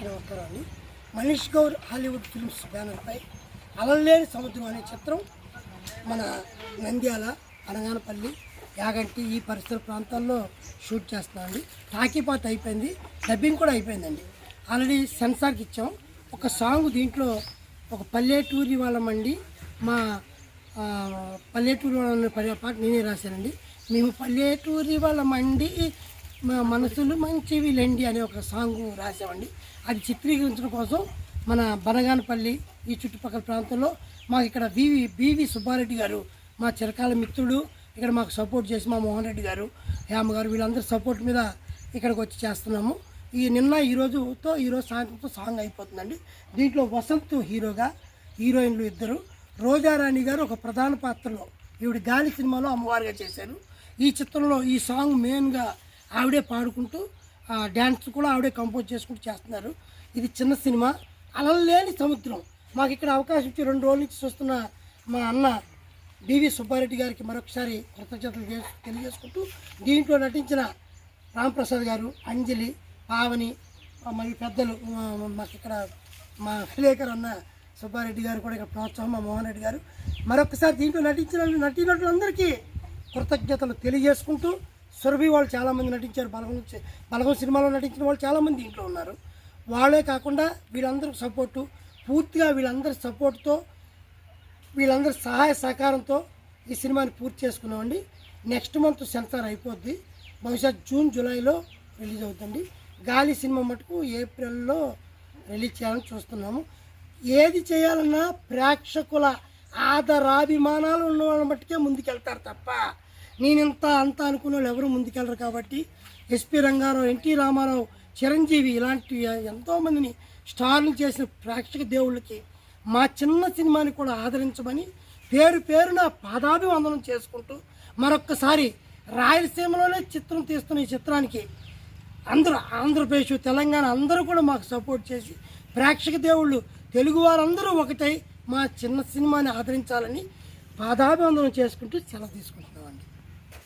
అందరికీ నమస్కారం అండి. మనీష్ గౌర్ హాలీవుడ్ ఫిల్మ్స్ బ్యానర్పై అలల్లేని సముద్రం అనే చిత్రం మన నంద్యాల, అనగానపల్లి, యాగంటి ఈ పరిసర ప్రాంతాల్లో షూట్ చేస్తున్నామండి. టాకీ పార్ట్ అయిపోయింది, డబ్బింగ్ కూడా అయిపోయిందండి. ఆల్రెడీ సెన్సార్కి ఇచ్చాం. ఒక సాంగ్ దీంట్లో ఒక పల్లెటూరి వాళ్ళమండి, మా పల్లెటూరి వాళ్ళ పాట నేనే రాశానండి. మేము పల్లెటూరి వాళ్ళమండి, మా మనసులు మంచివి లెండి అనే ఒక సాంగ్ రాసామండి. అది చిత్రీకరించడం కోసం మన బనగానపల్లి ఈ చుట్టుపక్కల ప్రాంతంలో మాకు ఇక్కడ బివి సుబ్బారెడ్డి గారు మా చిరకాల మిత్రుడు, ఇక్కడ మాకు సపోర్ట్ చేసి మా మోహన్ రెడ్డి గారు, హేమ గారు వీళ్ళందరూ సపోర్ట్ మీద ఇక్కడికి వచ్చి చేస్తున్నాము. ఈరోజు సాయంత్రంతో సాంగ్ అయిపోతుందండి. దీంట్లో వసంత్ హీరోగా, హీరోయిన్లు ఇద్దరు. రోజారాణి గారు ఒక ప్రధాన పాత్రలో ఈవిడ గాలి సినిమాలో అమ్మవారిగా చేశారు. ఈ చిత్రంలో ఈ సాంగ్ మెయిన్గా ఆవిడే పాడుకుంటూ డ్యాన్స్ కూడా ఆవిడే కంపోజ్ చేసుకుంటూ చేస్తున్నారు. ఇది చిన్న సినిమా, అలల్లేని సముద్రం. మాకు ఇక్కడ అవకాశం ఇచ్చి 2 రోజుల నుంచి చూస్తున్న మా అన్న బివి సుబ్బారెడ్డి గారికి మరొకసారి కృతజ్ఞతలు తెలియజేసుకుంటూ, దీంట్లో నటించిన రాంప్రసాద్ గారు, అంజలి, పావని మరియు పెద్దలు మాకు ఇక్కడ మా విలేకరు అన్న సుబ్బారెడ్డి గారు కూడా ఇక్కడ ప్రోత్సాహం, మా మోహన్ రెడ్డి గారు మరొకసారి దీంట్లో నటించిన నటీనటులందరికీ కృతజ్ఞతలు తెలియజేసుకుంటూ, సురభి వాళ్ళు చాలామంది నటించారు. బలగం సినిమాలో నటించిన వాళ్ళు చాలామంది ఇంట్లో ఉన్నారు. వాళ్ళే కాకుండా వీళ్ళందరూ సపోర్టు, పూర్తిగా వీళ్ళందరి సపోర్టుతో, వీళ్ళందరి సహాయ సహకారంతో ఈ సినిమాని పూర్తి చేసుకున్నామండి. నెక్స్ట్ మంత్ సెన్సార్ అయిపోద్ది. బహుశా జూన్ జూలైలో రిలీజ్ అవుతుంది. గాలి సినిమా మటుకు ఏప్రిల్లో రిలీజ్ చేయాలని చూస్తున్నాము. ఏది చేయాలన్నా ప్రేక్షకుల ఆదరాభిమానాలు ఉన్న వాళ్ళ మట్టుకే ముందుకెళ్తారు తప్ప నేనింత అంత అనుకున్న వాళ్ళు ఎవరు ముందుకెళ్ళరు. కాబట్టి ఎస్పి రంగారావు, ఎన్టీ రామారావు, చిరంజీవి ఇలాంటి ఎంతోమందిని స్టార్లు చేసిన ప్రేక్షక దేవుళ్ళకి మా చిన్న సినిమాని కూడా ఆదరించమని పేరున పాదాభివందనం చేసుకుంటూ, మరొక్కసారి రాయలసీమలోనే చిత్రం తీస్తున్న ఈ చిత్రానికి అందరూ ఆంధ్రప్రదేశ్, తెలంగాణ అందరూ కూడా మాకు సపోర్ట్ చేసి ప్రేక్షక దేవుళ్ళు తెలుగు వారందరూ ఒకటై మా చిన్న సినిమాని ఆదరించాలని పాదాభివందనం చేసుకుంటూ సెలవు తీసుకుంటాం.